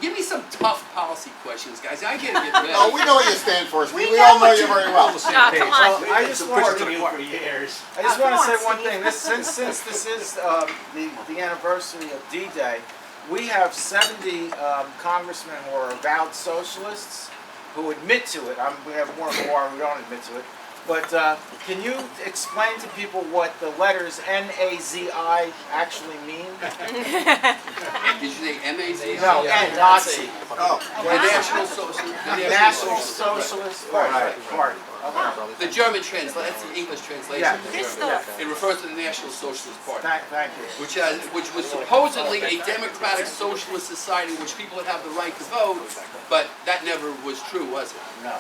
Give me some tough policy questions, guys. I can't get ready. Oh, we know what you stand for, Steve. We all know you very well. Come on. Well, I just want to come on, say one Steve. thing. Since this is the anniversary of D-Day, we have 70 congressmen who are avowed socialists who admit to it. We have more and more who don't admit to it. But can you explain to people what the letters N-A-Z-I actually mean? Did you say M-A-Z? No, Nazi. Oh, The National Socialist. National Socialist Party. The German translation. That's the English translation. Yeah. of the This German. stuff. It refers to the National Socialist Party, Thank you. which was supposedly a democratic socialist society in which people would have the right to vote, but that never was true, was it? No.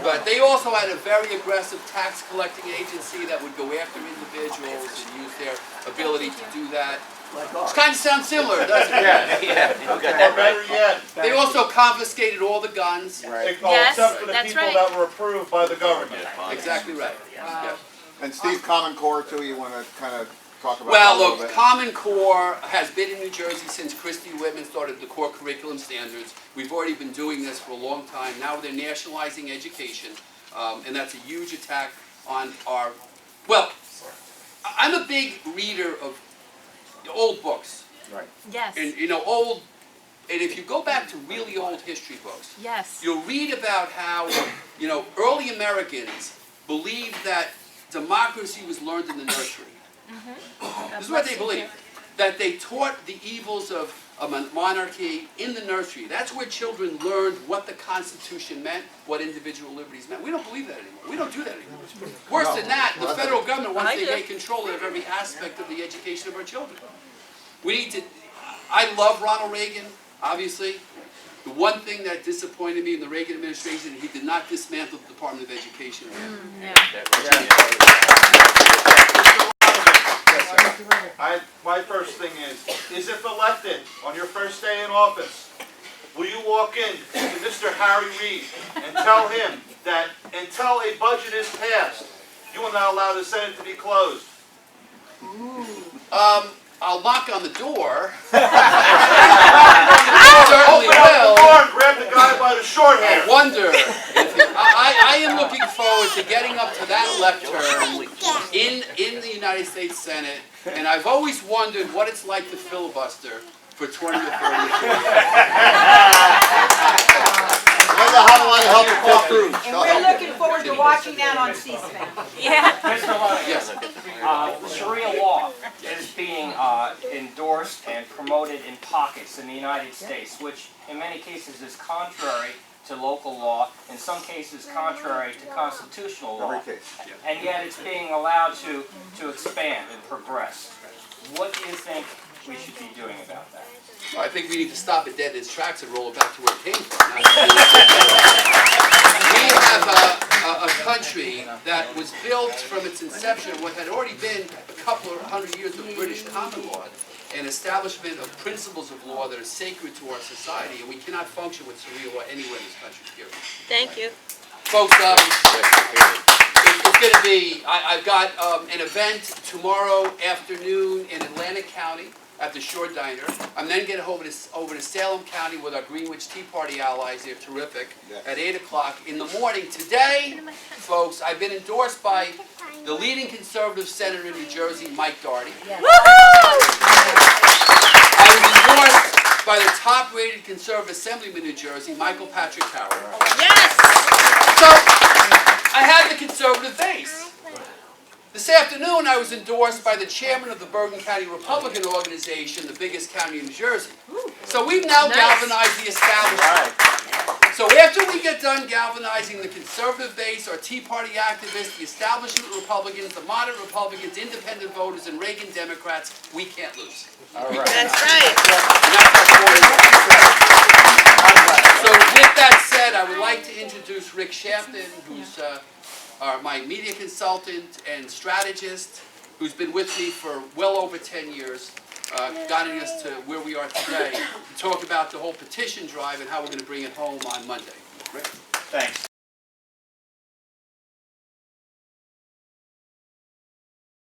But they also had a very aggressive tax collecting agency that would go after individuals and use their ability to do that. Which kind of sounds similar, doesn't it? Yeah. Or better yet, They also confiscated all the guns. Right. Yes, except for the that's people right. that were approved by the government. Exactly right. Yeah. and Steve, Common Core too, you want to kind of talk about Well, that a little look, bit? Common Core has been in New Jersey since Christy Whitman started the core curriculum standards. We've already been doing this for a long time. Now they're nationalizing education, and that's a huge attack on our... Well, I'm a big reader of old books. Right. Yes. And, and if you go back to really old history books, Yes. you'll read about how, early Americans believed that democracy was learned in the nursery. This is what they believed. That they taught the evils of a monarchy in the nursery. That's where children learned what the Constitution meant, what individual liberties meant. We don't believe that anymore. We don't do that anymore. Worse than that, the federal government wants to take control of every aspect of the education of our children. We need to... I love Ronald Reagan, obviously. The one thing that disappointed me in the Reagan administration, he did not dismantle the Department of Education. My first thing is if elected on your first day in office, will you walk in to Mr. Harry Reid and tell him that until a budget is passed, you will not allow the Senate to be closed? I'll knock on the door. Open Certainly up the will. door and grab the guy by the short hair. I wonder if I am looking forward to getting up to that lectern in the United States Senate, and I've always wondered what it's like to filibuster for 20 or 30 years. Linda, how do I help you pull through? And we're looking forward to watching that on C-SPAN. Yeah. Mr. Lonegan, Yes. Sharia law is being endorsed and promoted in pockets in the United States, which in many cases is contrary to local law, in some cases contrary to constitutional law. Every case. And yet it's being allowed to expand and progress. What do you think we should be doing about that? Well, I think we need to stop it dead in its tracks and roll it back to where it came from. We have a country that was built from its inception on what had already been a couple of hundred years of British common law, an establishment of principles of law that are sacred to our society, and we cannot function with Sharia law anywhere in this country, period. Thank you. Folks, it's going to be, I've got an event tomorrow afternoon in Atlantic County at the Shore Diner. I'm then getting over to Salem County with our Greenwich Tea Party allies. They're terrific. At 8 o'clock in the morning. Today, folks, I've been endorsed by the leading conservative senator in New Jersey, Mike Doherty. I was endorsed by the top-rated conservative assemblyman in New Jersey, Michael Patrick Howard. Yes. So, I had the conservative base. This afternoon, I was endorsed by the chairman of the Bergen County Republican Organization, the biggest county in New Jersey. So we've now galvanized the establishment. So after we get done galvanizing the conservative base, our Tea Party activists, the establishment Republicans, the moderate Republicans, independent voters, and Reagan Democrats, we can't lose. All right. That's right. And that's our core. So with that said, I would like to introduce Rick Shafton, who's my media consultant and strategist, who's been with me for well over 10 years, guiding us to where we are today, to talk about the whole petition drive and how we're going to bring it home on Monday. Rick? Thanks.